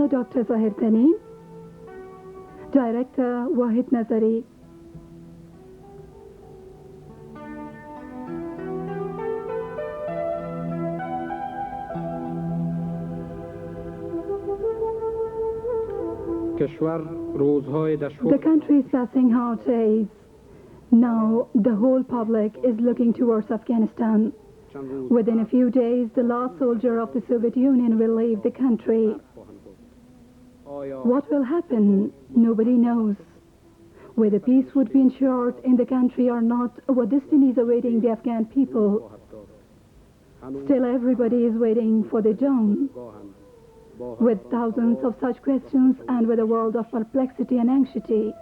Producer Dr. Zahir Tanin. Director Wahid Nazari. The country is passing hard days. Now the whole public is looking towards Afghanistan. Within a few days, the last soldier of the Soviet Union will leave the country. What will happen? Nobody knows. Whether peace would be ensured in the country or not, what destiny is awaiting the Afghan people. Still, everybody is waiting for the dawn. With thousands of such questions and with a world of perplexity and anxiety.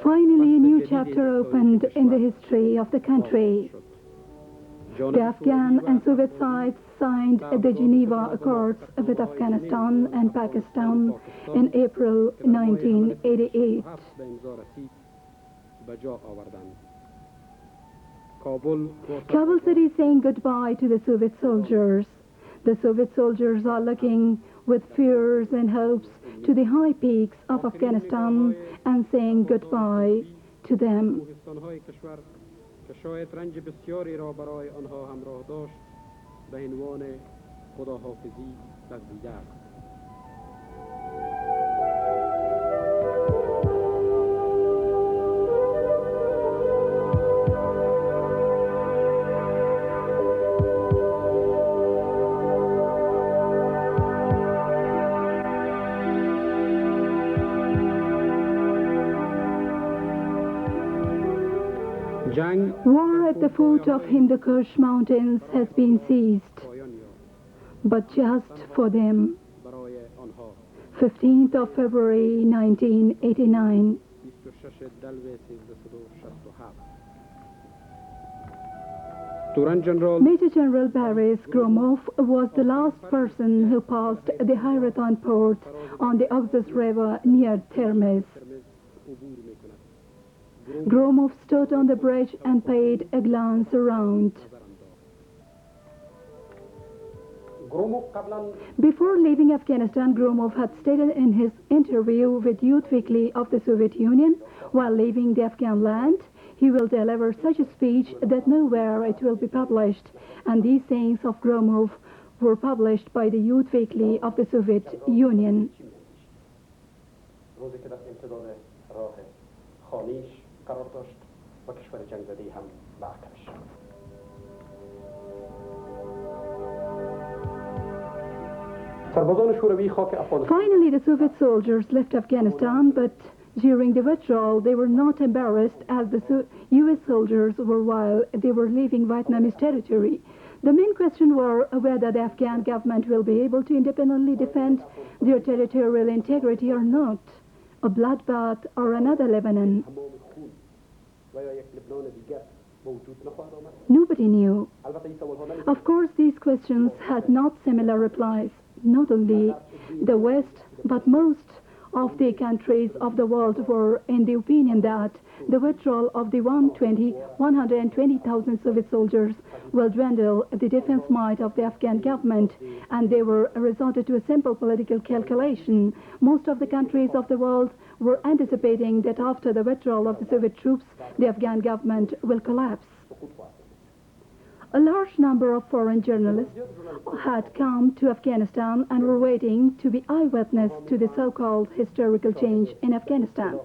Finally, a new chapter opened in the history of the country. The Afghan and Soviet sides signed the Geneva Accords with Afghanistan and Pakistan in April 1988. Kabul city is saying goodbye to the Soviet soldiers. The Soviet soldiers are looking with fears and hopes to the high peaks of Afghanistan and saying goodbye to them. War at the foot of Hindu Kush mountains has been ceased, but just for them. 15th of February 1989. Major General Boris Gromov was the last person who passed the Hayretan port on the Oxus River near Termiz. Gromov stood on the bridge and paid a glance around. Before leaving Afghanistan, Gromov had stated in his interview with Youth Weekly of the Soviet Union, while leaving the Afghan land, he will deliver such a speech that nowhere it will be published. And these sayings of Gromov were published by the Youth Weekly of the Soviet Union. Finally, the Soviet soldiers left Afghanistan, but during the withdrawal, they were not embarrassed as the U.S. soldiers were while they were leaving Vietnamese territory. The main question was whether the Afghan government will be able to independently defend their territorial integrity or not. A bloodbath or another Lebanon. Nobody knew. Of course, these questions had not similar replies. Not only the West, but most of the countries of the world were in the opinion that the withdrawal of the 120,000 Soviet soldiers will dwindle the defense might of the Afghan government, and they were resorted to a simple political calculation. Most of the countries of the world were anticipating that after the withdrawal of the Soviet troops, the Afghan government will collapse. A large number of foreign journalists had come to Afghanistan and were waiting to be eyewitness to the so-called historical change in Afghanistan.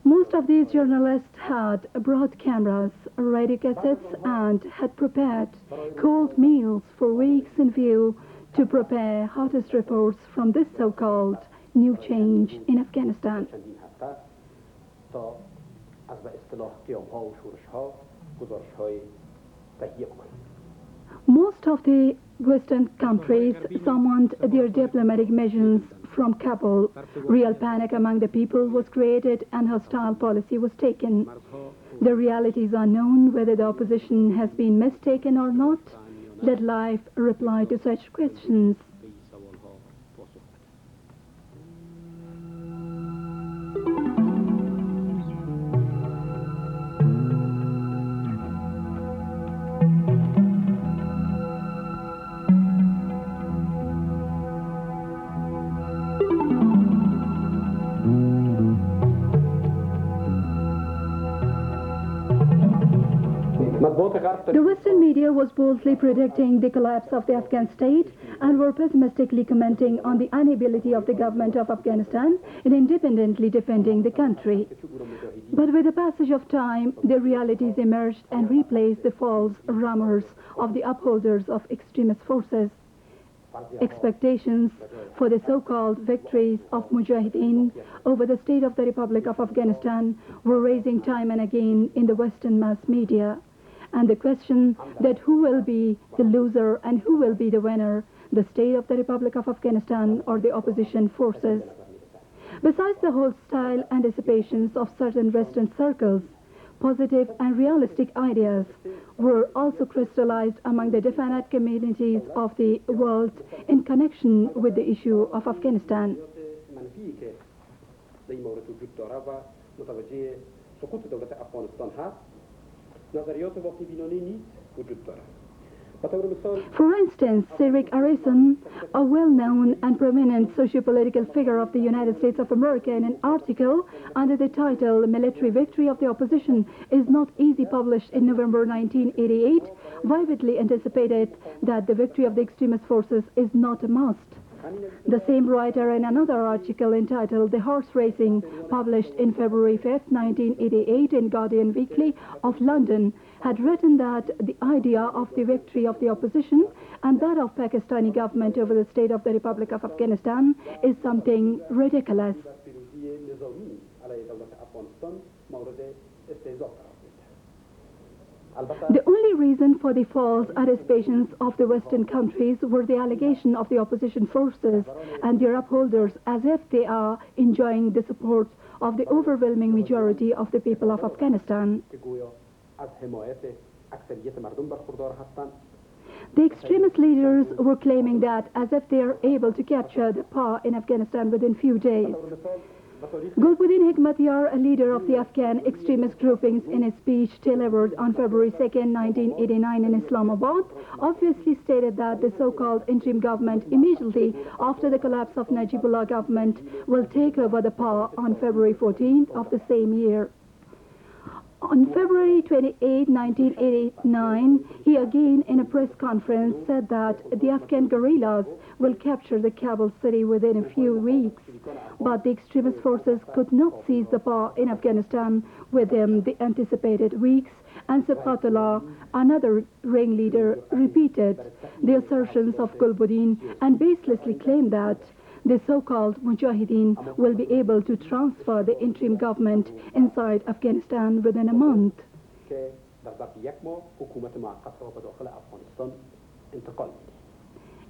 Most of these journalists had brought cameras, radio cassettes, and had prepared cold meals for weeks in view to prepare hottest reports from this so-called new change in Afghanistan. Most of the Western countries summoned their diplomatic missions from Kabul. Real panic among the people was created and hostile policy was taken. The reality is unknown whether the opposition has been mistaken or not. Let life reply to such questions. The Western media was boldly predicting the collapse of the Afghan state and were pessimistically commenting on the inability of the government of Afghanistan in independently defending the country. But with the passage of time, the realities emerged and replaced the false rumors of the upholders of extremist forces. Expectations for the so-called victories of Mujahideen over the state of the Republic of Afghanistan were raising time and again in the Western mass media. And the question that who will be the loser and who will be the winner, the state of the Republic of Afghanistan or the opposition forces. Besides the hostile anticipations of certain Western circles, positive and realistic ideas were also crystallized among the definite communities of the world in connection with the issue of Afghanistan. For instance, Cedric Harrison, a well-known and prominent socio-political figure of the United States of America, in an article under the title "Military Victory of the Opposition is Not Easy," published in November 1988, vividly anticipated that the victory of the extremist forces is not a must. The same writer, in another article entitled "The Horse Racing," published in February 5, 1988 in Guardian Weekly of London, had written that the idea of the victory of the opposition and that of Pakistani government over the state of the Republic of Afghanistan is something ridiculous. The only reason for the false anticipations of the Western countries were the allegation of the opposition forces and their upholders as if they are enjoying the support of the overwhelming majority of the people of Afghanistan. The extremist leaders were claiming that as if they are able to capture the power in Afghanistan within few days. Gulbuddin Hekmatyar, a leader of the Afghan extremist groupings, in a speech delivered on February 2, 1989 in Islamabad, obviously stated that the so-called interim government immediately after the collapse of Najibullah government will take over the power on February 14th of the same year. On February 28, 1989, he again in a press conference said that the Afghan guerrillas will capture the Kabul city within a few weeks. But the extremist forces could not seize the power in Afghanistan within the anticipated weeks, and Sibghatullah, another ringleader, repeated the assertions of Gulbuddin and baselessly claimed that the so-called Mujahideen will be able to transfer the interim government inside Afghanistan within a month.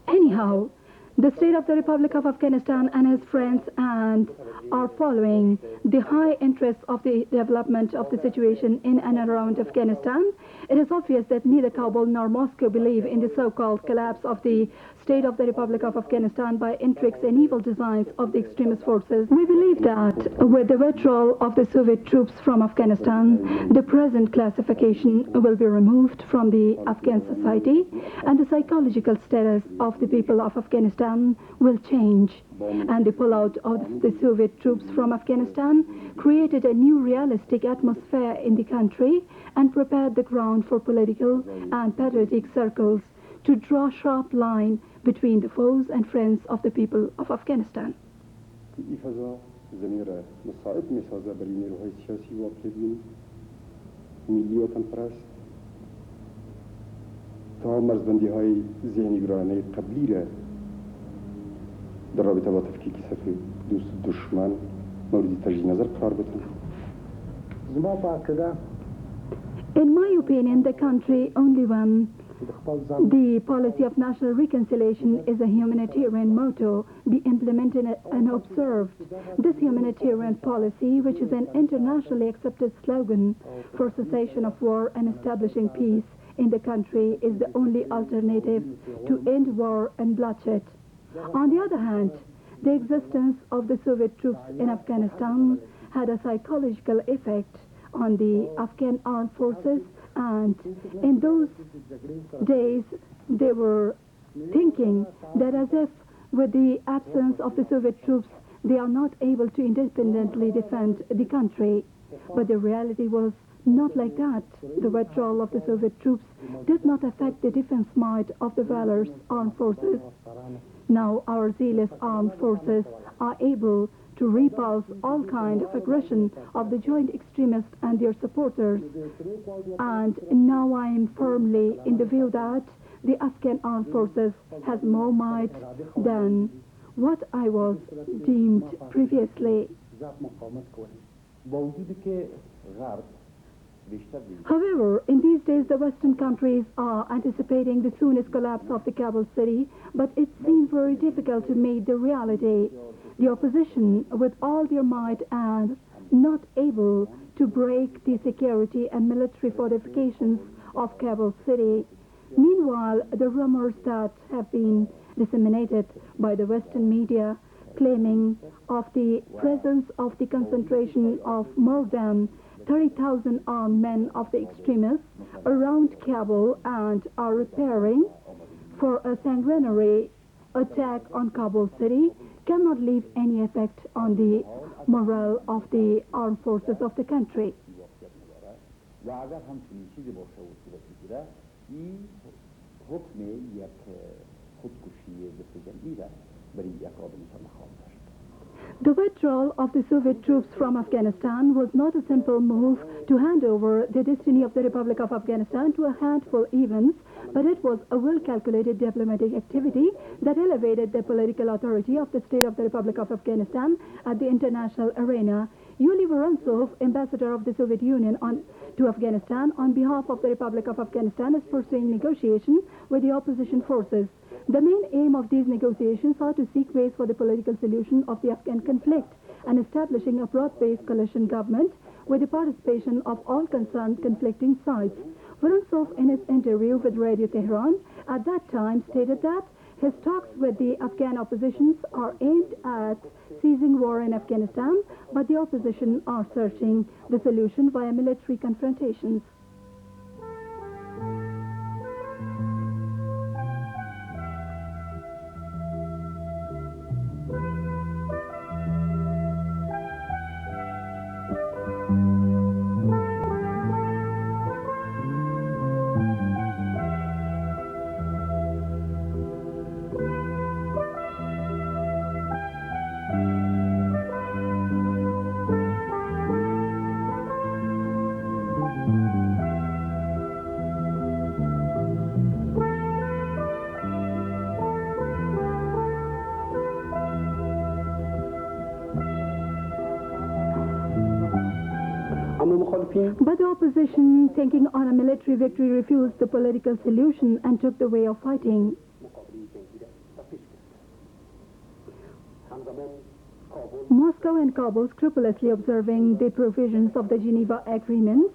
Anyhow, the state of the Republic of Afghanistan and his friends are following the high interest of the development of the situation in and around Afghanistan. It is obvious that neither Kabul nor Moscow believe in the so-called collapse of the state of the Republic of Afghanistan by intrigues and evil designs of the extremist forces. We believe that with the withdrawal of the Soviet troops from Afghanistan, the present classification will be removed from the Afghan society and the psychological status of the people of Afghanistan will change. And the pullout of the Soviet troops from Afghanistan created a new realistic atmosphere in the country and prepared the ground for political and patriotic circles to draw a sharp line between the foes and friends of the people of Afghanistan. تا مرزبندی های ذهنی گرانه قبلی را در رابطه با تفکیک صف دوست دشمن مورد تجدید نظر قرار بدن. In my opinion, the country only when the policy of national reconciliation is a humanitarian motto be implemented and observed. This humanitarian policy, which is an internationally accepted slogan for cessation of war and establishing peace in the country, is the only alternative to end war and bloodshed. On the other hand, the existence of the Soviet troops in Afghanistan had a psychological effect on the Afghan armed forces, and in those days they were thinking that as if with the absence of the Soviet troops they are not able to independently defend the country. But the reality was not like that. The withdrawal of the Soviet troops did not affect the defense might of the valorous armed forces. Now our zealous armed forces are able to repulse all kind of aggression of the joint extremists and their supporters. And now I am firmly in the view that the Afghan armed forces has more might than what I was deemed previously. However, in these days the Western countries are anticipating the soonest collapse of the Kabul city, but it seems very difficult to meet the reality. The opposition, with all their might, are not able to break the security and military fortifications of Kabul city. Meanwhile, the rumors that have been disseminated by the Western media claiming of the presence of the concentration of more than 30,000 armed men of the extremists around Kabul and are preparing for a sanguinary attack on Kabul city cannot leave any effect on the morale of the armed forces of the country. The withdrawal of the Soviet troops from Afghanistan was not a simple move to hand over the destiny of the Republic of Afghanistan to a handful of events, but it was a well-calculated diplomatic activity that elevated the political authority of the state of the Republic of Afghanistan at the international arena. Yuli Vorontsov, ambassador of the Soviet Union to Afghanistan on behalf of the Republic of Afghanistan, is pursuing negotiations with the opposition forces. The main aim of these negotiations are to seek ways for the political solution of the Afghan conflict and establishing a broad-based coalition government with the participation of all concerned conflicting sides. Vorontsov, in his interview with Radio Tehran, at that time stated that his talks with the Afghan oppositions are aimed at ceasing war in Afghanistan, but the opposition are searching the solution via military confrontations. But the opposition, thinking on a military victory, refused the political solution and took the way of fighting. Moscow and Kabul, scrupulously observing the provisions of the Geneva Agreements,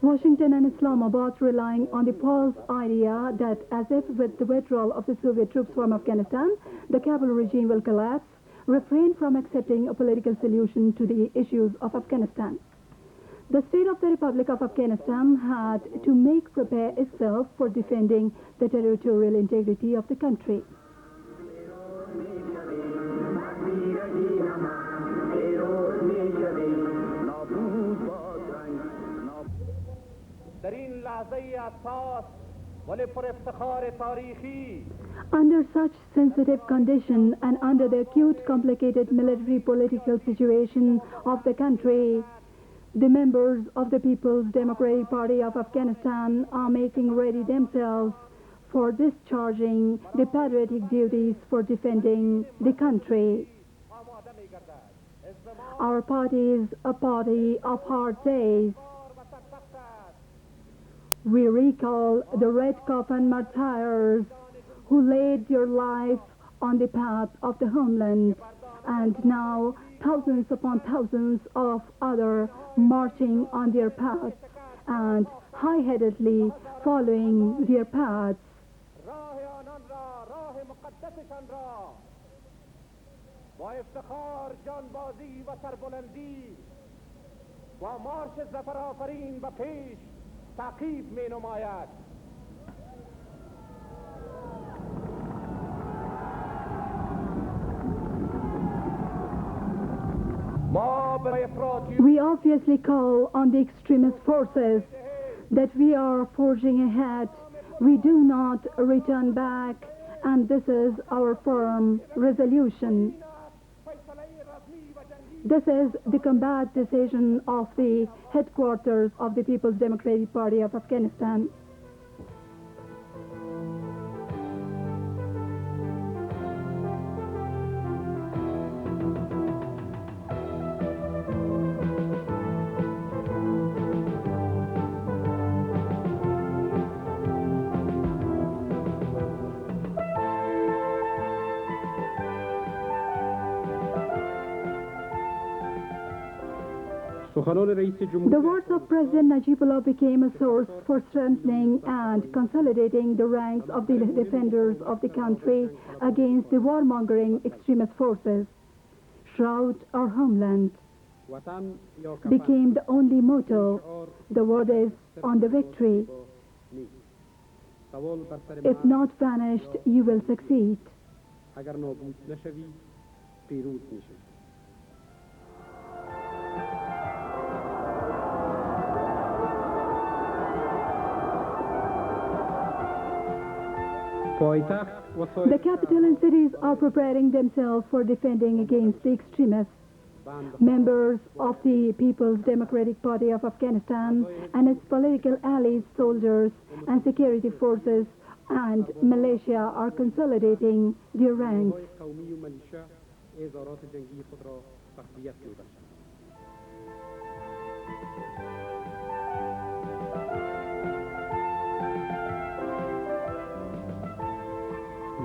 Washington and Islamabad relying on the false idea that as if with the withdrawal of the Soviet troops from Afghanistan, the Kabul regime will collapse, refrained from accepting a political solution to the issues of Afghanistan. The state of the Republic of Afghanistan had to prepare itself for defending the territorial integrity of the country. Under such sensitive condition and under the acute, complicated military political situation of the country, the members of the People's Democratic Party of Afghanistan are making ready themselves for discharging the patriotic duties for defending the country. Our party is a party of hard days. We recall the red coffin martyrs who laid their life on the path of the homeland, and now thousands upon thousands of others marching on their paths and high-headedly following their paths. با افتخار جانبازی و سربلندی با مارش ظفر آفرین و پیش تعقیب می نماید. We obviously call on the extremist forces that we are forging ahead. We do not return back, and this is our firm resolution. This is the combat decision of the headquarters of the People's Democratic Party of Afghanistan. The words of President Najibullah became a source for strengthening and consolidating the ranks of the defenders of the country against the warmongering extremist forces. Shroud our homeland became the only motto. The word is on the victory. If not vanished, you will succeed. The capital and cities are preparing themselves for defending against the extremists. Members of the People's Democratic Party of Afghanistan and its political allies, soldiers and security forces and militia are consolidating their ranks.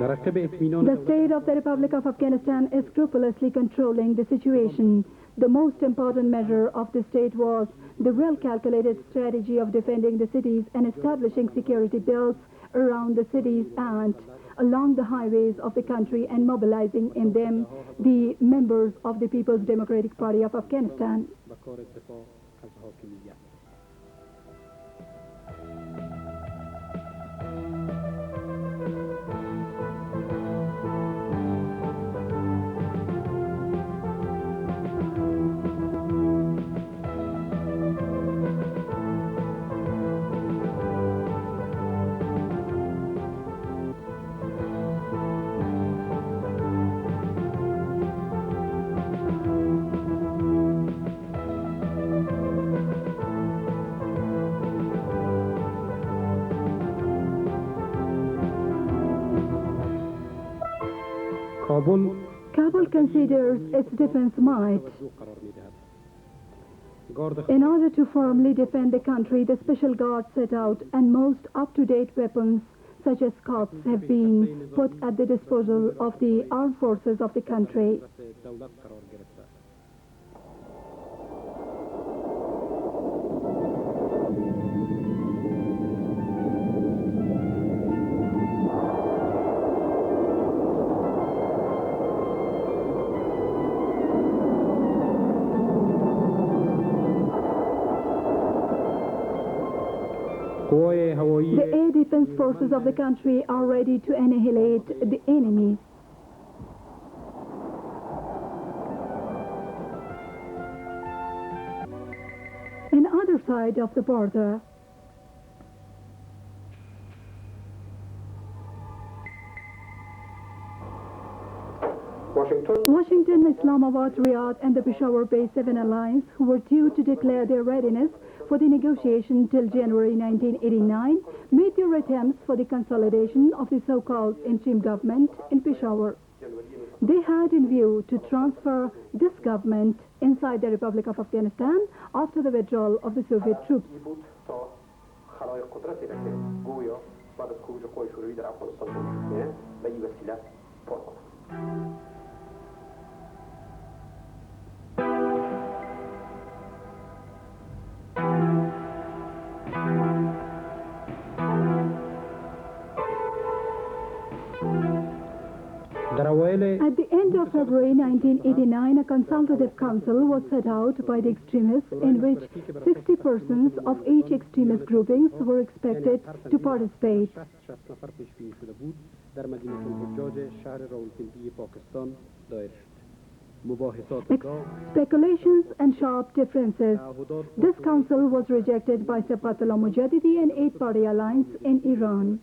The state of the Republic of Afghanistan is scrupulously controlling the situation. The most important measure of the state was the well-calculated strategy of defending the cities and establishing security belts around the cities and along the highways of the country and mobilizing in them the members of the People's Democratic Party of Afghanistan. Kabul considers its defense might. In order to firmly defend the country, the special guard set out and most up-to-date weapons such as Scots have been put at the disposal of the armed forces of the country. The air defense forces of the country are ready to annihilate the enemy. On the other side of the border, Washington Washington, Islamabad, Riyadh, and the Peshawar-based Seven Alliance, who were due to declare their readiness for the negotiation till January 1989, made their attempts for the consolidation of the so-called interim government in Peshawar. They had in view to transfer this government inside the Republic of Afghanistan after the withdrawal of the Soviet troops. خلای قدرتی را که گویا بعد از خروج قوای شوروی در افغانستان وجود به این وسیله پر کنند. At the end of February 1989, a consultative council was set out by the extremists in which 60 persons of each extremist groupings were expected to participate. Speculations and sharp differences. This council was rejected by Sepatullah Mujahideen and eight-party alliance in Iran.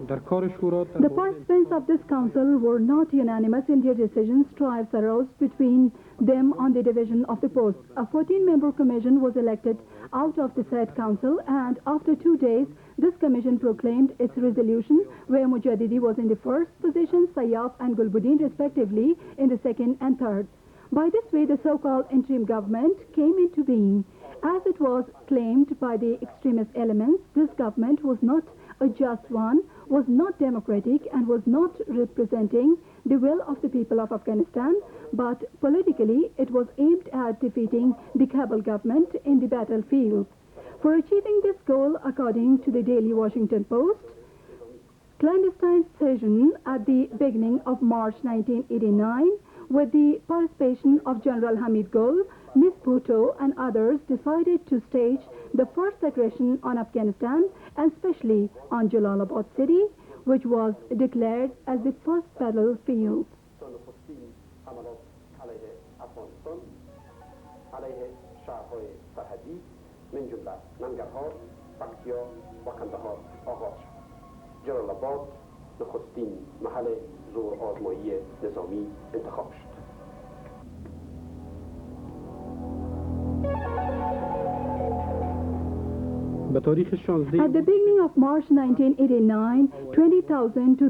The participants of this council were not unanimous in their decisions. Strifes arose between them on the division of the posts. A 14-member commission was elected out of the said council, and after 2 days, this commission proclaimed its resolution, where Mujahideen was in the first position, Sayyaf and Gulbuddin respectively in the second and third. By this way, the so-called interim government came into being. As it was claimed by the extremist elements, this government was not a just one, was not democratic, and was not representing the will of the people of Afghanistan, but politically it was aimed at defeating the Kabul government in the battlefield. For achieving this goal, according to the Daily Washington Post, clandestine session at the beginning of March 1989, with the participation of General Hamid Gul, Ms. Bhutto and others, decided to stage the first aggression on Afghanistan, and especially on Jalalabad city, which was declared as the first battlefield. نخستین محل زور آزمایی نظامی انتخاب شد. At the beginning of March 1989, 20,000 to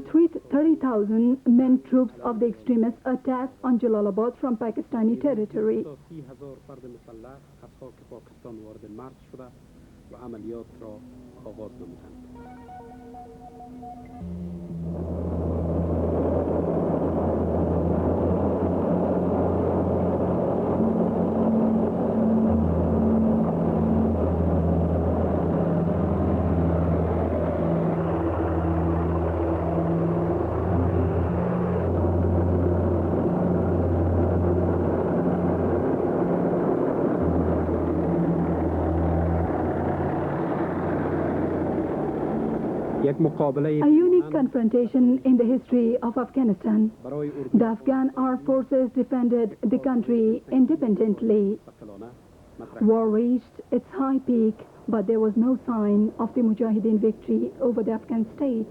30,000 men troops of the extremists attacked on Jalalabad from Pakistani territory. A unique confrontation in the history of Afghanistan. The Afghan armed forces defended the country independently. War reached its high peak, but there was no sign of the Mujahideen victory over the Afghan state.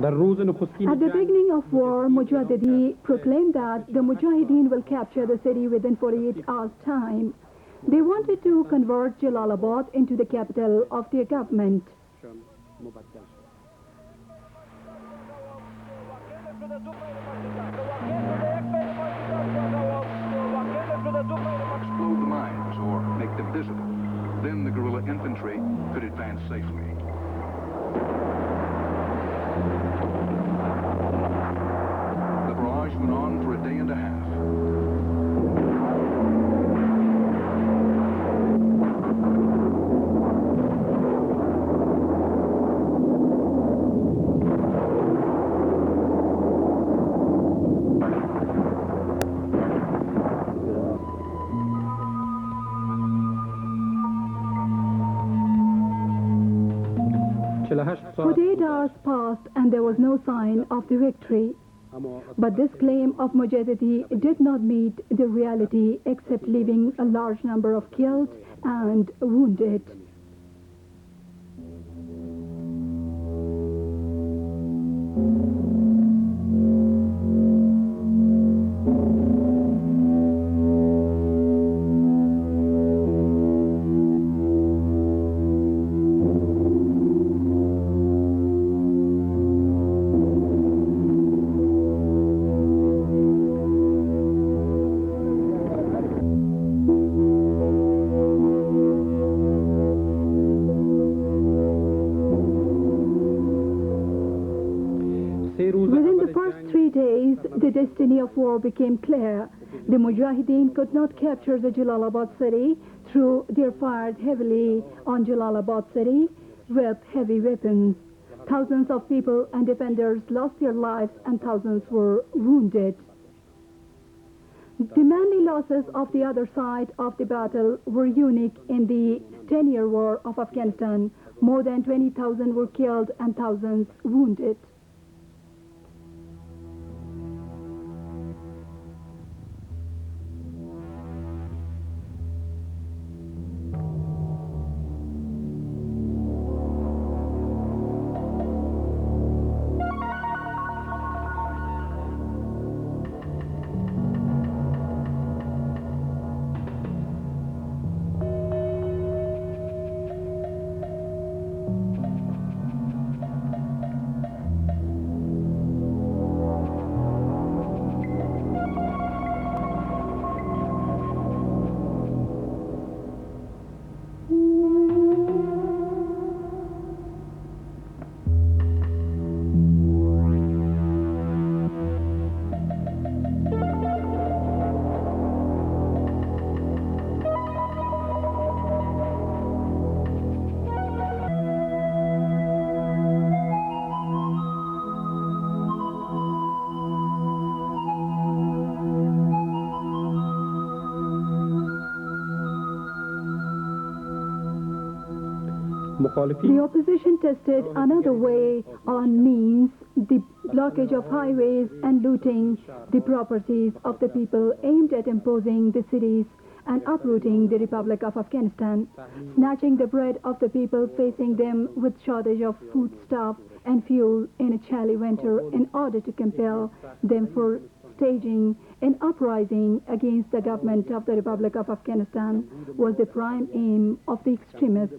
At the beginning of war, Mujahideen proclaimed that the Mujahideen will capture the city within 48 hours' time. They wanted to convert Jalalabad into the capital of their government. Explode the mines or make them visible. Then the guerrilla infantry could advance safely. The barrage went on for a day and a half. 48 ساعت 48 hours passed and there was no sign of the victory. But this claim of mujahideen did not meet the reality except leaving a large number of killed and wounded. Within the first 3 days, the destiny of war became clear. The Mujahideen could not capture the Jalalabad city through they fired heavily on Jalalabad city with heavy weapons. Thousands of people and defenders lost their lives and thousands were wounded. The manly losses of the other side of the battle were unique in the 10-year war of Afghanistan. More than 20,000 were killed and thousands wounded. The opposition tested another way on means the blockage of highways and looting the properties of the people aimed at imposing the cities and uprooting the Republic of Afghanistan, snatching the bread of the people, facing them with shortage of foodstuff and fuel in a chilly winter in order to compel them for staging an uprising against the government of the Republic of Afghanistan was the prime aim of the extremists.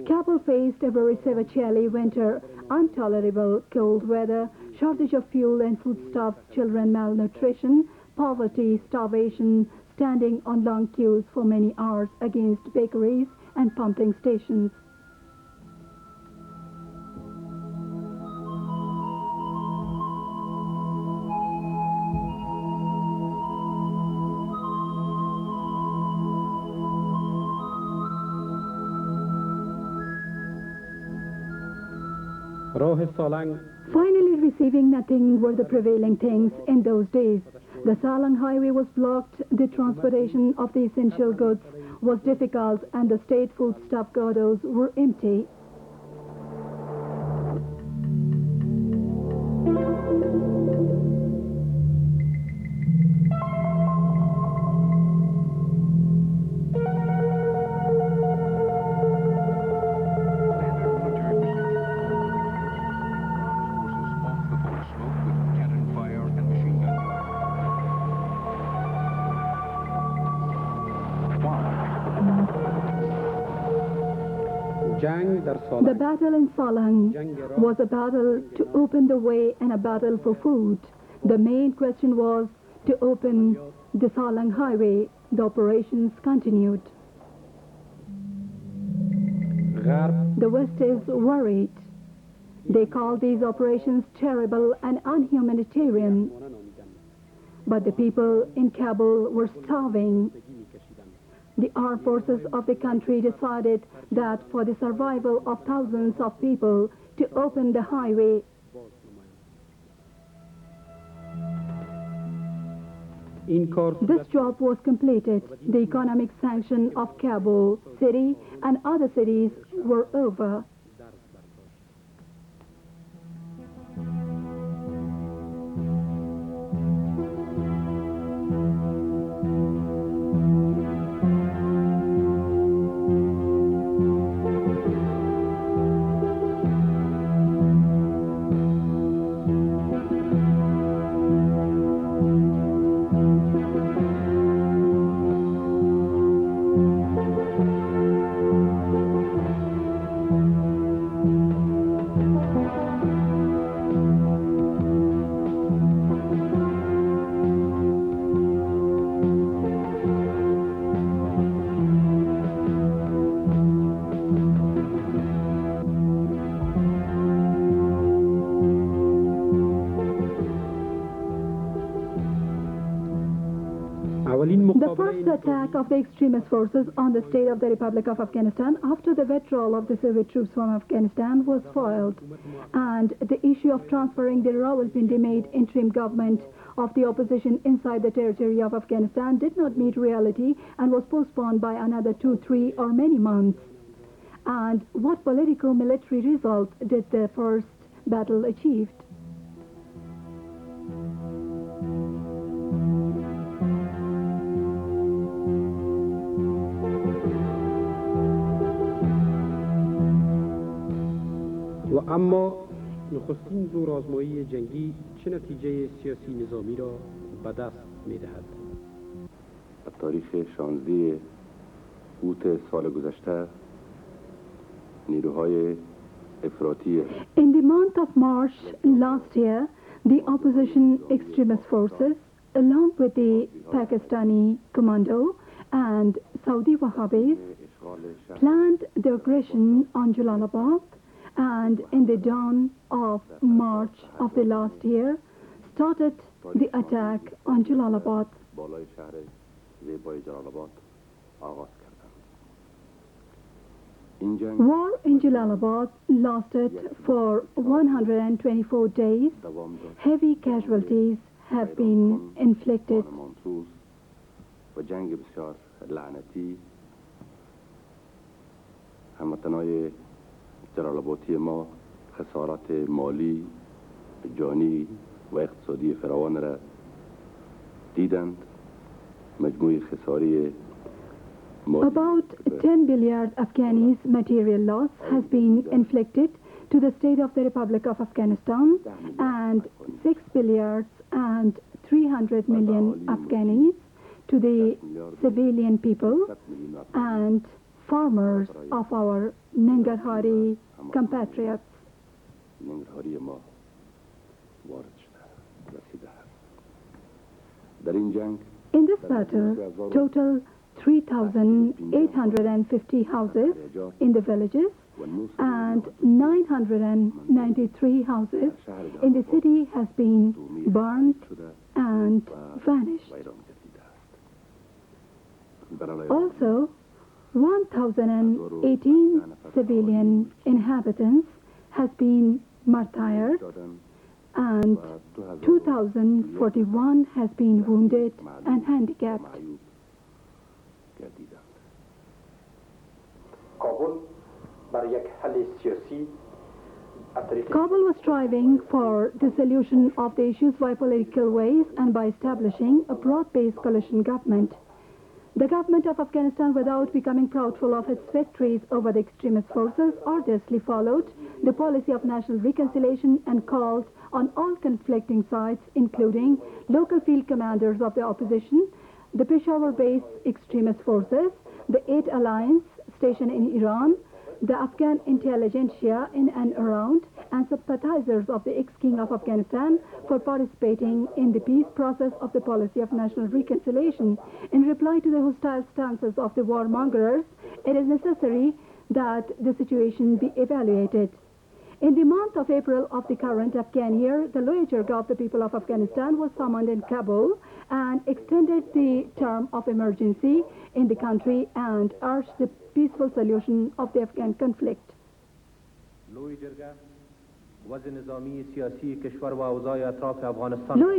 Kabul faced a very severe chilly winter, intolerable cold weather, shortage of fuel and foodstuffs, children malnutrition, poverty, starvation, standing on long queues for many hours against bakeries and pumping stations. Finally receiving nothing were the prevailing things in those days. The Salang highway was blocked, the transportation of the essential goods was difficult, and the state foodstuff gordons were empty. The battle in Salang was a battle to open the way and a battle for food. The main question was to open the Salang highway. The operations continued. The West is worried. They call these operations terrible and unhumanitarian. But the people in Kabul were starving. The armed forces of the country decided that for the survival of thousands of people to open the highway. This job was completed. The economic sanction of Kabul city and other cities were over. The first attack of the extremist forces on the state of the Republic of Afghanistan after the withdrawal of the Soviet troops from Afghanistan was foiled, and the issue of transferring the Rawalpindi-made interim government of the opposition inside the territory of Afghanistan did not meet reality and was postponed by another 2, 3 or many months. And what politico-military result did the first battle achieve? و اما نخستین زورآزمایی جنگی چه نتیجه سیاسی نظامی را به دست می‌دهد؟ تاریخ 16 اوت سال گذشته نیروهای افراطی In the month of March last year, the opposition extremist forces, along with the Pakistani commando and Saudi Wahhabis, planned the aggression on Jalalabad, and in the dawn of March of the last year, started the attack on Jalalabad. بالای شهر زیبای جلال‌آباد آغاز کردند. این جنگ War in Jalalabad lasted for 124 days. Heavy casualties have been inflicted. مانسوس و جنگ بسیار لعنتی هموطنای جلال‌آبادی ما خسارات مالی، جانی و اقتصادی فراوان را دیدند. مجموع خساری About 10 billion Afghanis material loss has been inflicted to the state of the Republic of Afghanistan, and 6 billion and 300 million Afghanis to the civilian people and farmers of our Nangarhari compatriots. ننگرهاری ما وارد شده رسیده است. در این جنگ In this battle, total 3,850 houses in the villages and 993 houses in the city has been burned and vanished. Also, 1,018 civilian inhabitants has been martyred, and 2,041 has been wounded and handicapped. Kabul was striving for the solution of the issues by political ways and by establishing a broad-based coalition government. The government of Afghanistan, without becoming proudful of its victories over the extremist forces, arduously followed the policy of national reconciliation and called on all conflicting sides, including local field commanders of the opposition, the Peshawar-based extremist forces, the 8 Alliance stationed in Iran, the Afghan intelligentsia in and around, and sympathizers of the ex-king of Afghanistan for participating in the peace process of the policy of national reconciliation. In reply to the hostile stances of the warmongers, it is necessary that the situation be evaluated. In the month of April of the current Afghan year, the Loya Jirga of the people of Afghanistan was summoned in Kabul and extended the term of emergency in the country and urged the peaceful solution of the Afghan conflict. Loya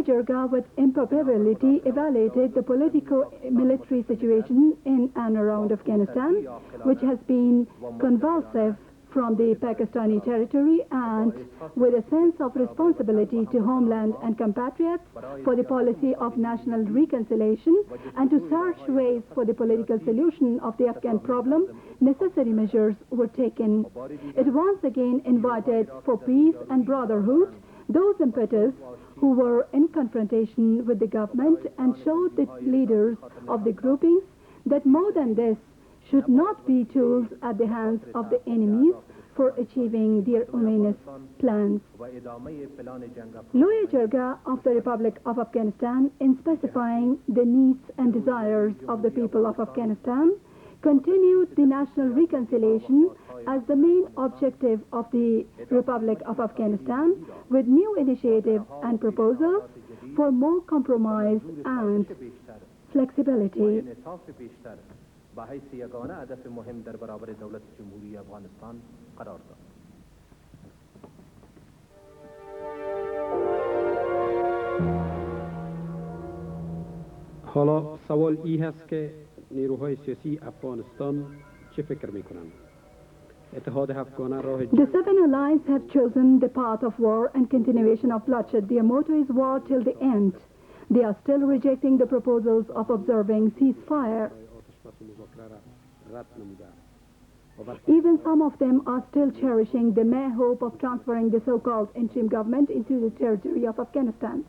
Jirga with improbability evaluated the politico-military situation in and around Afghanistan, which has been convulsive from the Pakistani territory, and with a sense of responsibility to homeland and compatriots for the policy of national reconciliation and to search ways for the political solution of the Afghan problem, necessary measures were taken. It once again invited for peace and brotherhood those impetus who were in confrontation with the government and showed the leaders of the groupings that more than this should not be tools at the hands of the enemies for achieving their ominous plans. Loya Jirga of the Republic of Afghanistan, in specifying the needs and desires of the people of Afghanistan, continued the national reconciliation as the main objective of the Republic of Afghanistan, with new initiatives and proposals for more compromise and flexibility. انعطاف بیشتر به حیث یگانه هدف مهم در برابر دولت جمهوری افغانستان قرار داد. حالا سوال این هست که نیروهای سیاسی افغانستان چه فکر میکنند؟ اتحاد افغان راه The seven allies have chosen the path of war and continuation of bloodshed. Their motto is war till the end. They are still rejecting the proposals of observing ceasefire. Even some of them are still cherishing the mere hope of transferring the so-called interim government into the territory of Afghanistan.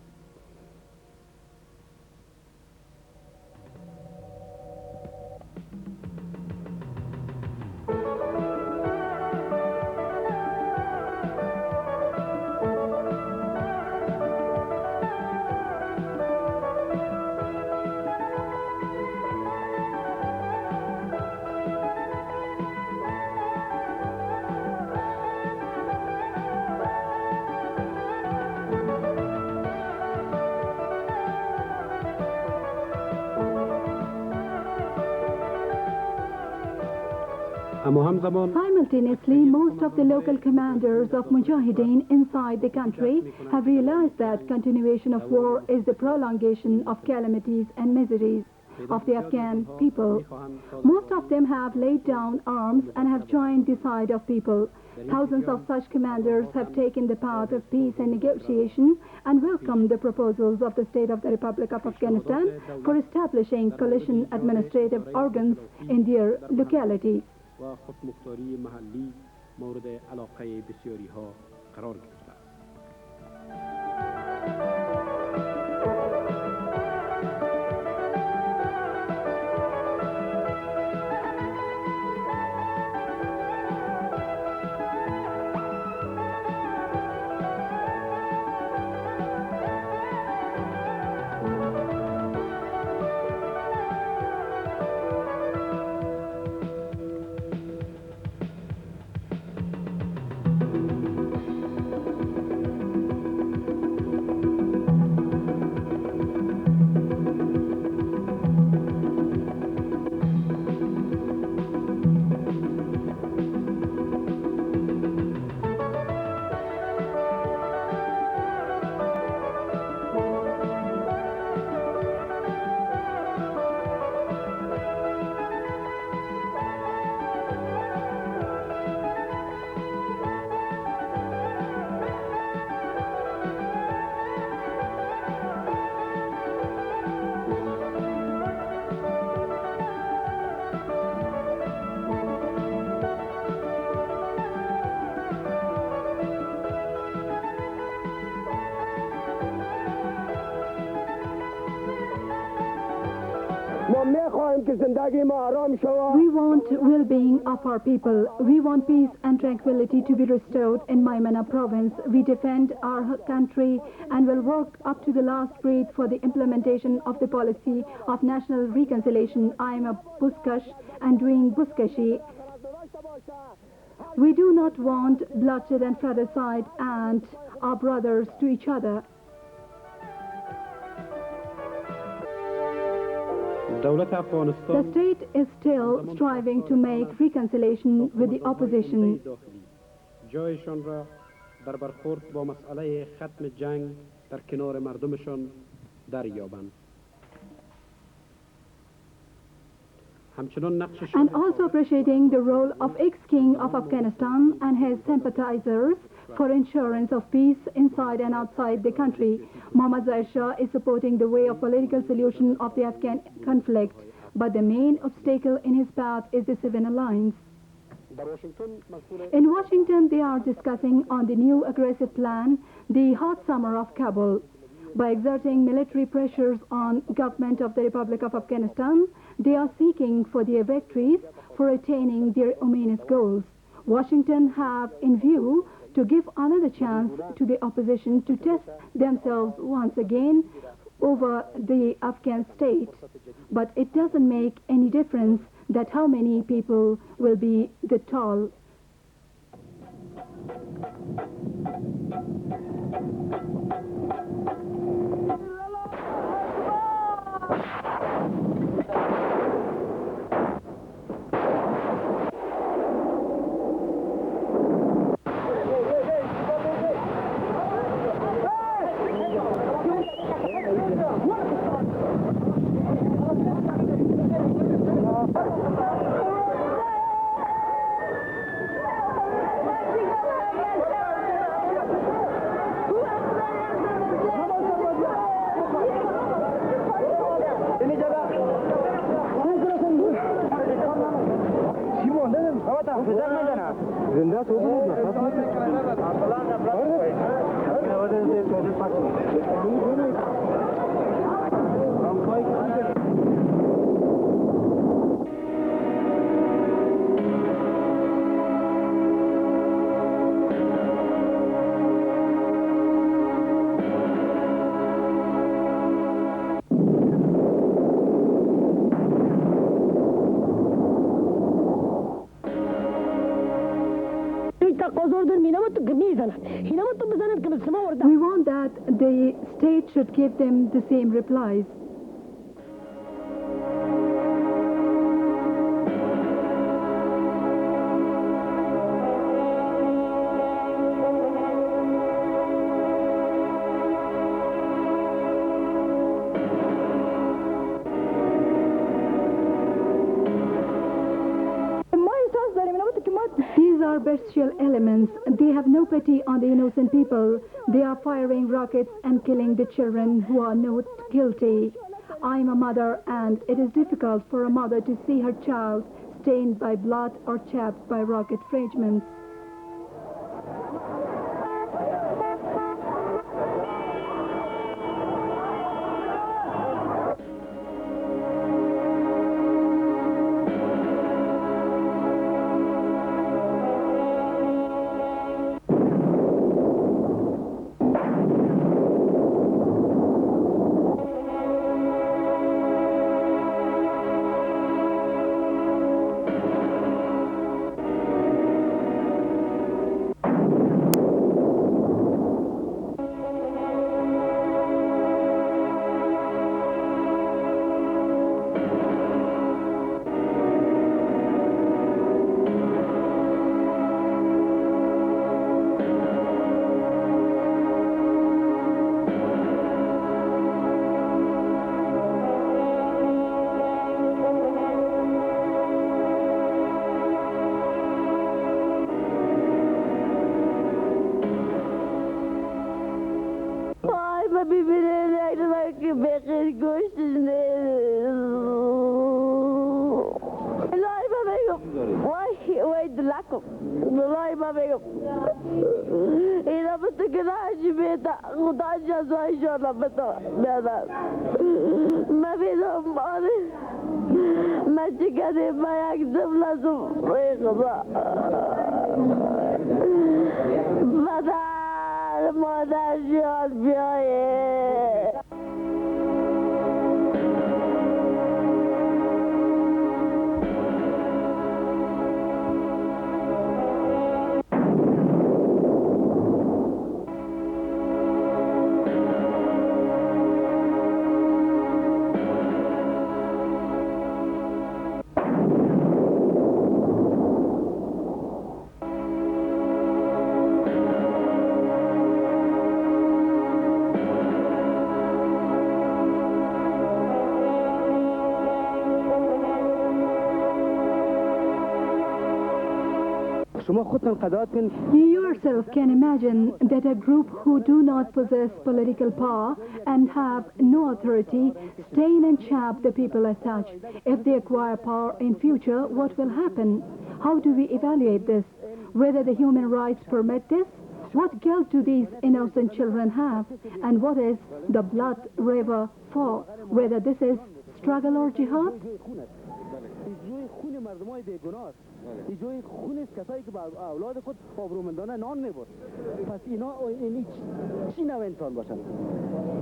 Simultaneously, most of the local commanders of Mujahideen inside the country have realized that continuation of war is the prolongation of calamities and miseries of the Afghan people. Most of them have laid down arms and have joined the side of people. Thousands of such commanders have taken the path of peace and negotiation and welcomed the proposals of the State of the Republic of Afghanistan for establishing coalition administrative organs in their localities. و خودمختاری محلی مورد علاقه بسیاری ها قرار گرفته است. We want well-being of our people. We want peace and tranquility to be restored in Maimana province. We defend our country and will work up to the last breath for the implementation of the policy of national reconciliation. I am a Buskash and doing Buskashi. We do not want bloodshed and fratricide and our brothers to each other. The state is still striving to make reconciliation with the opposition. جایشان را در برخورد با مسئله ختم جنگ در کنار مردمشان دریابند. And also appreciating the role of ex-king of Afghanistan and his sympathizers for ensurance of peace inside and outside the country. Mohammad Zahir Shah is supporting the way of political solution of the Afghan conflict, but the main obstacle in his path is the Seven Alliance. In Washington, they are discussing on the new aggressive plan, the hot summer of Kabul. By exerting military pressures on government of the Republic of Afghanistan, they are seeking for their victories for attaining their ominous goals. Washington have in view to give another chance to the opposition to test themselves once again over the Afghan state. But it doesn't make any difference that how many people will be the toll. We want that the state should give them the same replies. These are bestial elements. They have no pity on the innocent people. They are firing rockets and killing the children who are not guilty. I'm a mother, and it is difficult for a mother to see her child stained by blood or chapped by rocket fragments. You yourself can imagine that a group who do not possess political power and have no authority stain and chap the people as such. If they acquire power in future, what will happen? How do we evaluate this? Whether the human rights permit this? What guilt do these innocent children have? And what is the blood river for? Whether this is struggle or jihad? جای خون است کسایی که با اولاد خود آبرومندانه نان میبرد. پس اینا چی نوع انسان باشن؟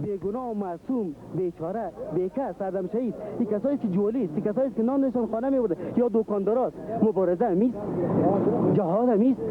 بیگناه و معصوم، بیچاره، بیکس، سردم شهید، این کسایی که جولی است، این کسایی که نانشان خانه میبرده یا دکانداراست. مبارزه همیست، جهاد همیست.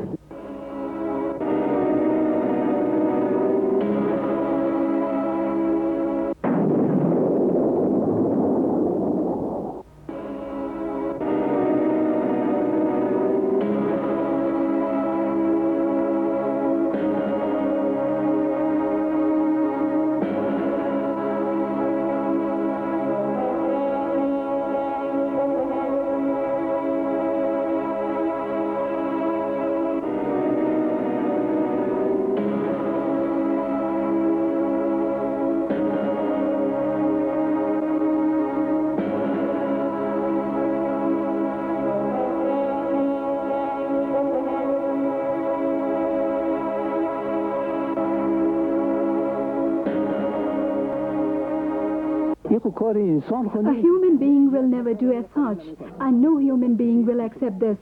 A human being will never do as such, and no human being will accept this.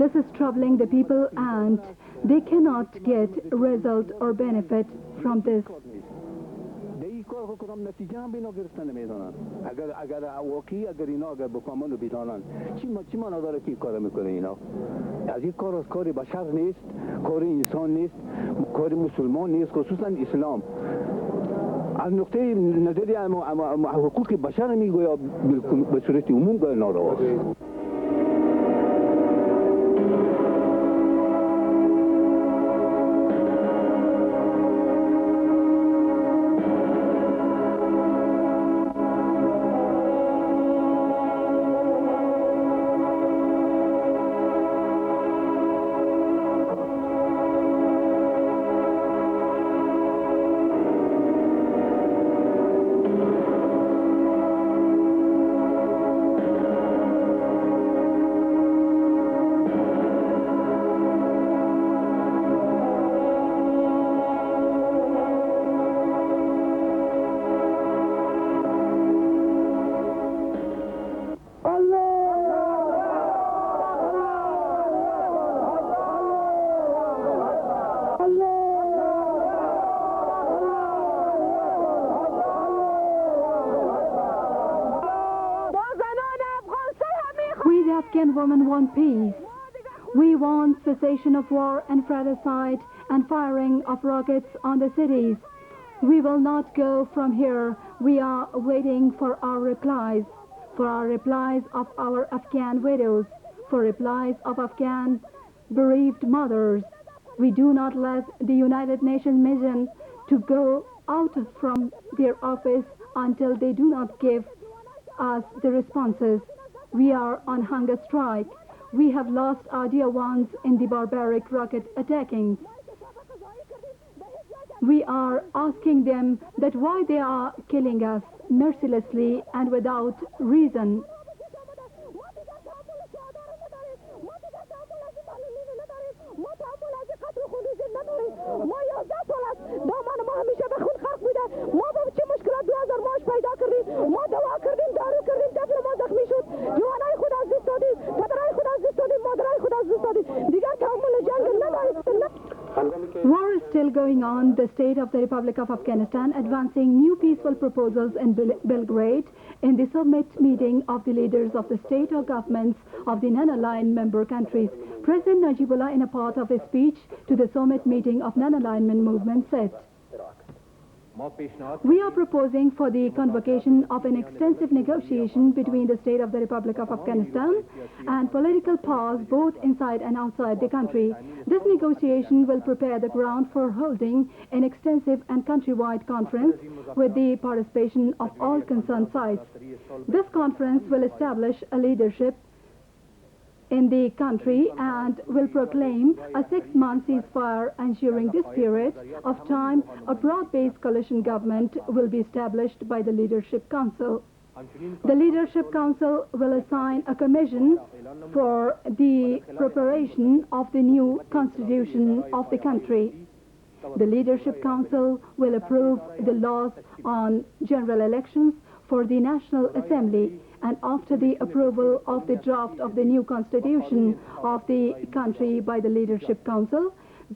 This is troubling the people, and they cannot get result or benefit from this. اگر بکنن و بیتانن چی معنا داره که این کارو میکنه اینا؟ از این کار بشر نیست، کار انسان نیست، کار مسلمان نیست، خصوصا اسلام. از نقطه نظری حقوق بشر میگویا به صورت عموم نارواست. Afghan women want peace. We want cessation of war and fratricide and firing of rockets on the cities. We will not go from here. We are waiting for our replies of our Afghan widows, for replies of Afghan bereaved mothers. We do not let the United Nations mission to go out from their office until they do not give us the responses. We are on hunger strike. We have lost our dear ones in the barbaric rocket attacking. We are asking them that why they are killing us mercilessly and without reason. War is still going on. The state of the Republic of Afghanistan advancing new peaceful proposals in Belgrade in the summit meeting of the leaders of the state or governments of the non-aligned member countries. President Najibullah, in a part of his speech to the summit meeting of non-alignment movement, said, "We are proposing for the convocation of an extensive negotiation between the state of the Republic of Afghanistan and political powers both inside and outside the country. This negotiation will prepare the ground for holding an extensive and countrywide conference with the participation of all concerned sides. This conference will establish a leadership in the country and will proclaim a 6-month ceasefire, and during this period of time, a broad-based coalition government will be established by the Leadership Council. The Leadership Council will assign a commission for the preparation of the new constitution of the country. The Leadership Council will approve the laws on general elections for the National Assembly, and after the approval of the draft of the new constitution of the country by the Leadership Council,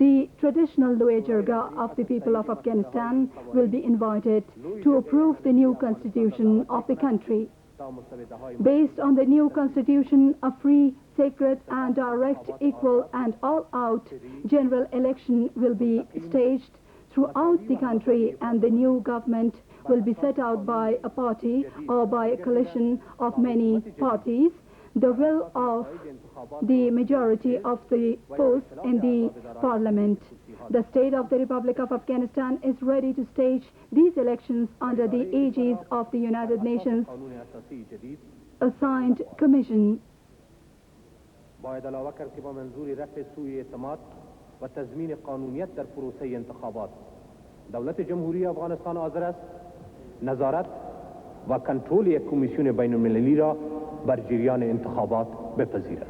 the traditional Lower Jirga of the people of Afghanistan will be invited to approve the new constitution of the country. Based on the new constitution, a free, sacred and direct, equal and all-out general election will be staged throughout the country, and the new government will be set out by a party or by a coalition of many parties. The will of the majority of the votes in the parliament. The state of the Republic of Afghanistan is ready to stage these elections under the aegis of the United Nations assigned commission. باید علاوه کرد که با منظور رفع سوء اعتماد و تضمین قانونیت در پروسه انتخابات دولت جمهوری افغانستان حاضر است نظارت و کنترل یک کمیسیون بین المللی را بر جریان انتخابات بپذیرد.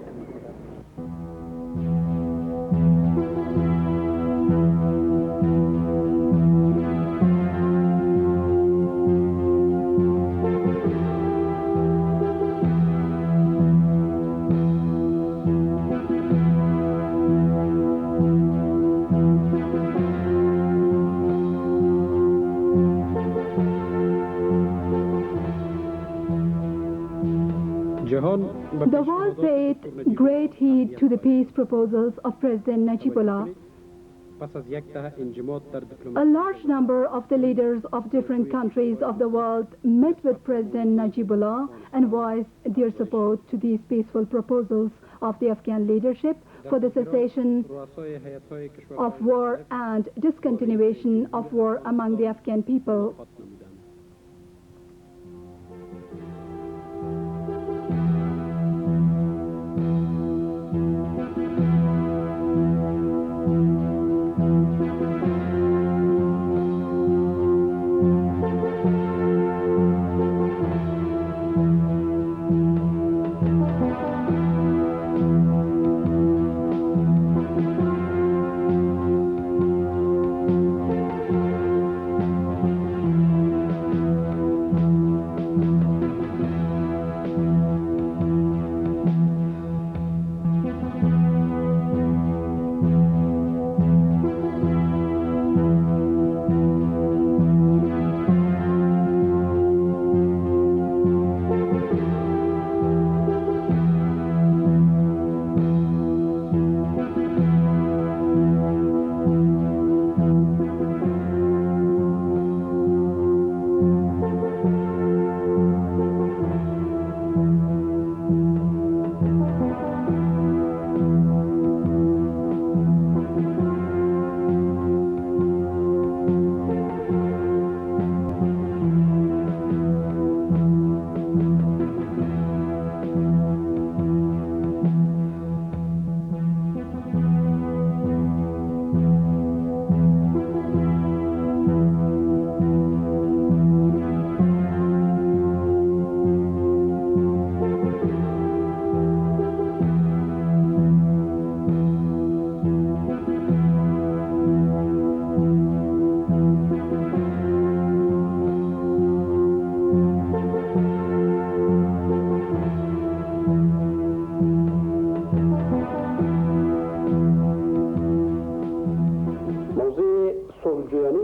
The world paid great heed to the peace proposals of President Najibullah. A large number of the leaders of different countries of the world met with President Najibullah and voiced their support to these peaceful proposals of the Afghan leadership for the cessation of war and discontinuation of war among the Afghan people.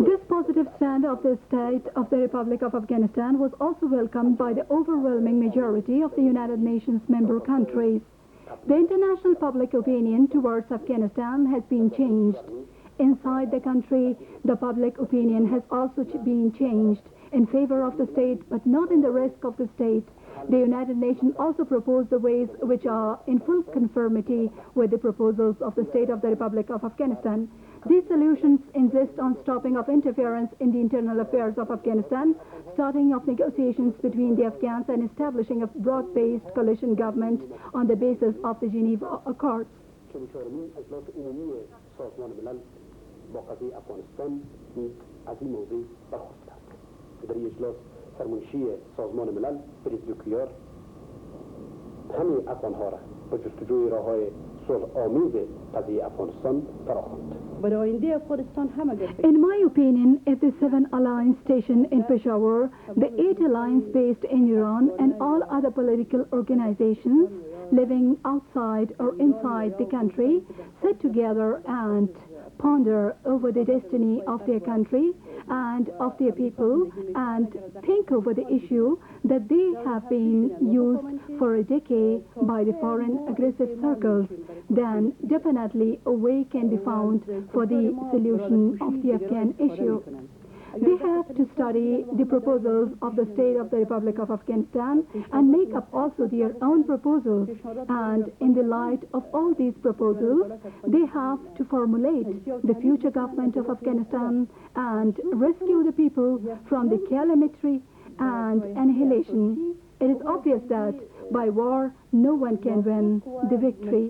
This positive stand of the state of the Republic of Afghanistan was also welcomed by the overwhelming majority of the United Nations member countries. The international public opinion towards Afghanistan has been changed. Inside the country, the public opinion has also been changed in favor of the state, but not in the risk of the state. The United Nations also proposed the ways which are in full conformity with the proposals of the state of the Republic of Afghanistan. These solutions insist on stopping of interference in the internal affairs of Afghanistan, starting of negotiations between the Afghans and establishing a broad-based coalition government on the basis of the Geneva Accords. با قضیه افغانستان از این موضوع برخواست کرد که در این اجلاس سرمنشی سازمان ملل فریدریک کیار همه افغانها را به جستجوی راه‌های صلح آمیز قضیه افغانستان فراخواند. In my opinion, if the 7 alliance stationed in Peshawar, the 8 alliance based in Iran, and all other political organizations living outside or inside the country sit together and ponder over the destiny of their country and of their people and think over the issue that they have been used for a decade by the foreign aggressive circles, then definitely a way can be found for the solution of the Afghan issue. They have to study the proposals of the state of the Republic of Afghanistan and make up also their own proposals. And in the light of all these proposals, they have to formulate the future government of Afghanistan and rescue the people from the calamity and annihilation. It is obvious that by war, no one can win the victory.